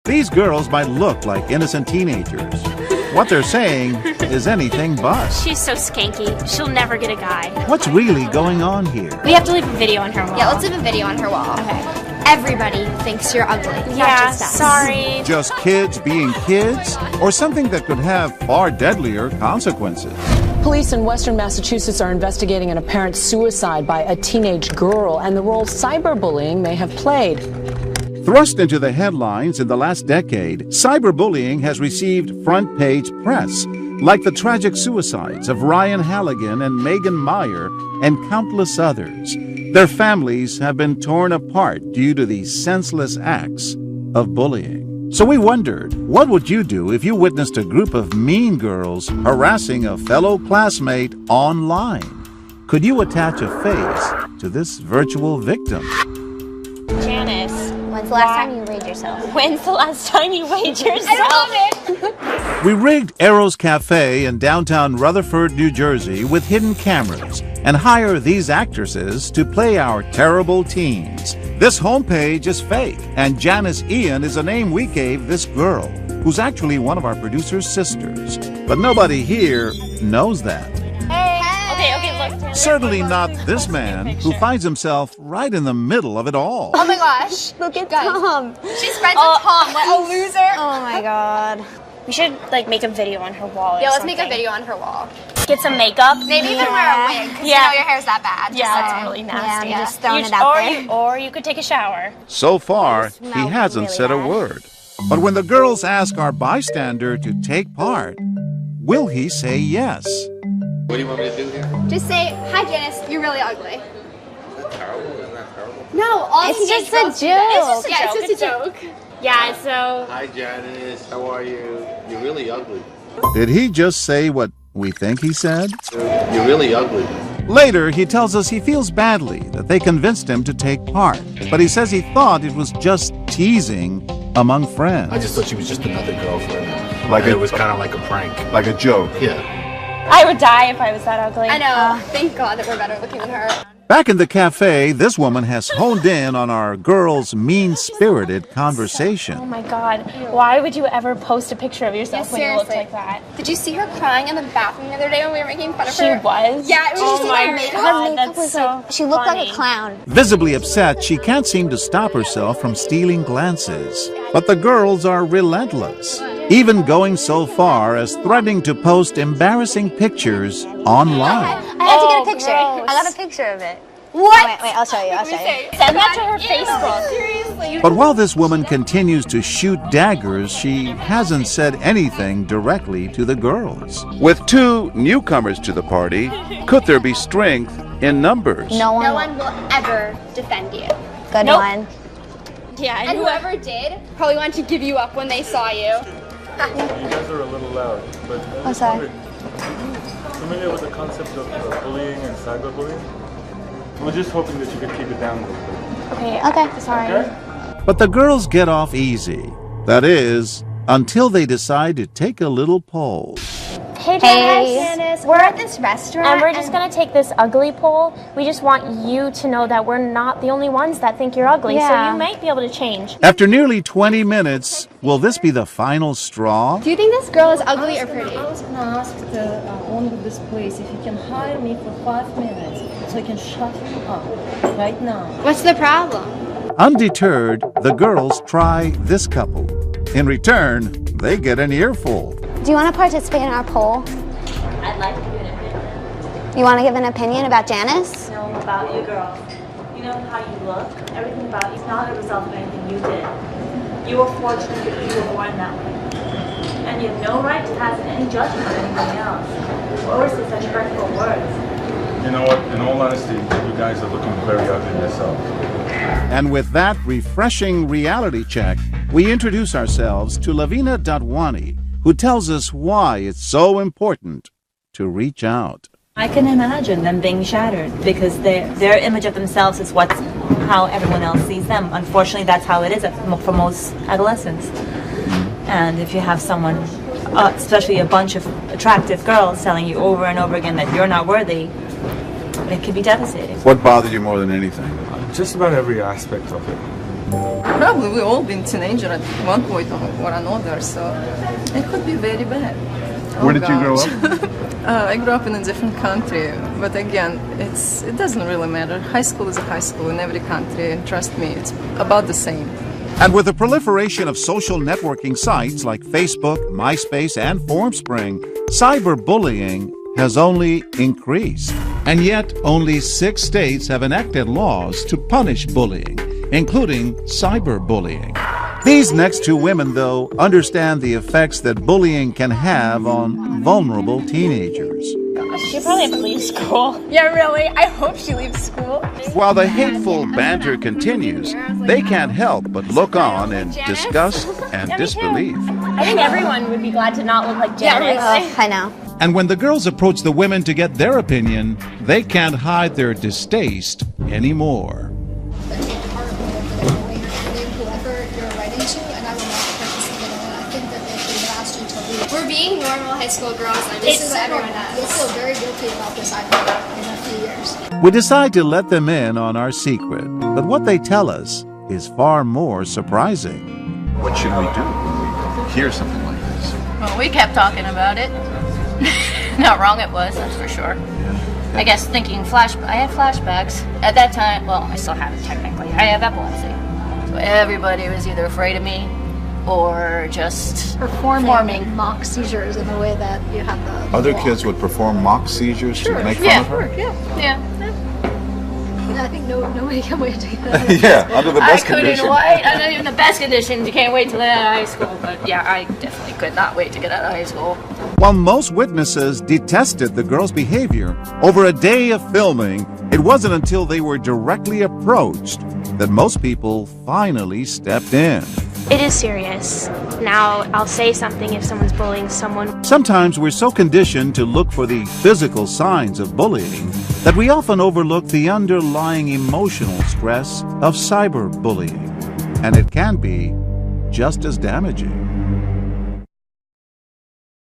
These girls might look like innocent teenagers. What they're saying is anything but. She's so skanky. She'll never get a guy. What's really going on here? We have to leave a video on her wall. Yeah, let's leave a video on her wall. Okay. Everybody thinks you're ugly. Yeah, just us. sorry. Just kids being kids? Or something that could have far deadlier consequences? Police in Western Massachusetts are investigating an apparent suicide by a teenage girl and the role cyberbullying may have played. Thrust into the headlines in the last decade, cyberbullying has received front-page press, like the tragic suicides of Ryan Halligan and Megan Meyer and countless others. Their families have been torn apart due to these senseless acts of bullying. So we wondered, what would you do if you witnessed a group of mean girls harassing a fellow classmate online? Could you attach a face to this virtual victim? Janice. When's the last time you weighed yourself? When's the last time you weighed yourself? I love it! We rigged Arrow's Cafe in downtown Rutherford, New Jersey with hidden cameras and hire these actresses to play our terrible teens. This homepage is fake, and Janice Ian is a name we gave this girl, who's actually one of our producer's sisters. But nobody here knows that. Okay, look. Certainly not this man, who finds himself right in the middle of it all. Oh my gosh. Look at Guys, Tom. she's friends with Tom. What a loser. Oh my god. We should, make a video on her wall or Yeah, let's something. make a video on her wall. Get some makeup. Maybe even wear a wig, because you know your hair's that bad. Yeah, Just that's saying. really nasty. Yeah, I'm just throwing it out there. Or you could take a shower. So far, he smells hasn't really said a bad. word. But when the girls ask our bystander to take part, will he say yes? What do you want me to do here? Just say, hi Janice, you're really ugly. Is that terrible? Isn't that terrible? No, all It's teenage just girls a do that. joke. It's just a joke. It's just a joke. Yeah, so... Hi Janice, how are you? You're really ugly. Did he just say what we think he said? You're really ugly. Later, he tells us he feels badly that they convinced him to take part, but he says he thought it was just teasing among friends. I just thought she was just another girlfriend. Like it was kind of like a prank. Like a joke. Yeah. I would die if I was that ugly. I know. Thank God that we're better looking than her. Back in the cafe, this woman has honed in on our girls' mean-spirited Oh conversation. my god. Why would you ever post a picture of yourself when you look seriously. like that? Did you see her crying in the bathroom the other day when we were making fun of She her? was? Yeah, it was just my like makeup. God, Her makeup that's was so like, she looked like funny. a clown. Visibly upset, she can't seem to stop herself from stealing glances. But the girls are relentless, even going so far as threatening to post embarrassing pictures online. I had to get a picture. gross. I got a picture of it. What? Wait, I'll show you. I'll show you. Send that to her Facebook. Seriously. But while this woman continues to shoot daggers, she hasn't said anything directly to the girls. With two newcomers to the party, could there be strength in numbers? No one. No one will ever defend you. Good Nope. one. Yeah, And whoever did probably wanted to give you up when they saw you. You guys are a little loud, but I'm sorry. familiar with the concept of bullying and cyberbullying? We're just hoping that you could keep it down a little bit. Okay. Okay. Sorry. Okay? But the girls get off easy. That is, until they decide to take a little poll. Hey, Hey. Janice. We're at this restaurant. And we're just going to take this ugly poll. We just want you to know that we're not the only ones that think you're ugly. Yeah. So you might be able to change. After nearly 20 minutes, will this be the final straw? Do you think this girl is ugly or pretty? I was gonna ask the owner of this place if you can hire me for 5 minutes so I can shut you up right now. What's the problem? Undeterred, the girls try this couple. In return, they get an earful. Do you want to participate in our poll? I'd like to give an opinion. You want to give an opinion about Janice? No, about you girls. You know how you look? Everything about you is not a result of anything you did. You were fortunate that you were born that way. And you have no right to pass any judgment on anybody else. Or say such hurtful words. You know what? In all honesty, you guys are looking very ugly yourself. And with that refreshing reality check, we introduce ourselves to Lavina Dadwani, who tells us why it's so important to reach out. I can imagine them being shattered because their image of themselves is how everyone else sees them. Unfortunately, that's how it is for most adolescents. And if you have someone, especially a bunch of attractive girls, telling you over and over again that you're not worthy, it can be devastating. What bothered you more than anything? Just about every aspect of it. Probably we all been teenager at one point or another, so it could be very bad. Where did you grow up? I grew up in a different country, but again, it doesn't really matter. High school is a high school in every country, and trust me, it's about the same. And with the proliferation of social networking sites like Facebook, MySpace, and Formspring, cyberbullying has only increased. And yet, only 6 states have enacted laws to punish bullying, including cyberbullying. These next 2 women, though, understand the effects that bullying can have on vulnerable teenagers. She probably have to leave school. Yeah, really? I hope she leaves school. While the hateful banter continues, they can't help but look on in disgust and disbelief. I think everyone would be glad to not look like Janice. I know. And when the girls approach the women to get their opinion, they can't hide their distaste anymore. We're being normal high school girls, and this is what everyone does. They feel very guilty about this, I think, in a few years. We decide to let them in on our secret, but what they tell us is far more surprising. What should we do when we hear something like this? Well, we kept talking about it. Not wrong it was, that's for sure. I guess thinking I had flashbacks. At that time, well, I still have it technically. I have epilepsy. So everybody was either afraid of me or just Performing mock seizures in the way that you have the Other kids would perform mock seizures to make fun of her? Yeah. I think nobody can wait to get out. Yeah, under the best conditions. Under even the best conditions, you can't wait till they're out of high school. But yeah, I definitely could not wait to get out of high school. While most witnesses detested the girls' behavior, over a day of filming, it wasn't until they were directly approached that most people finally stepped in. It is serious. Now, I'll say something if someone's bullying someone. Sometimes we're so conditioned to look for the physical signs of bullying that we often overlook the underlying emotional stress of cyberbullying. And it can be just as damaging.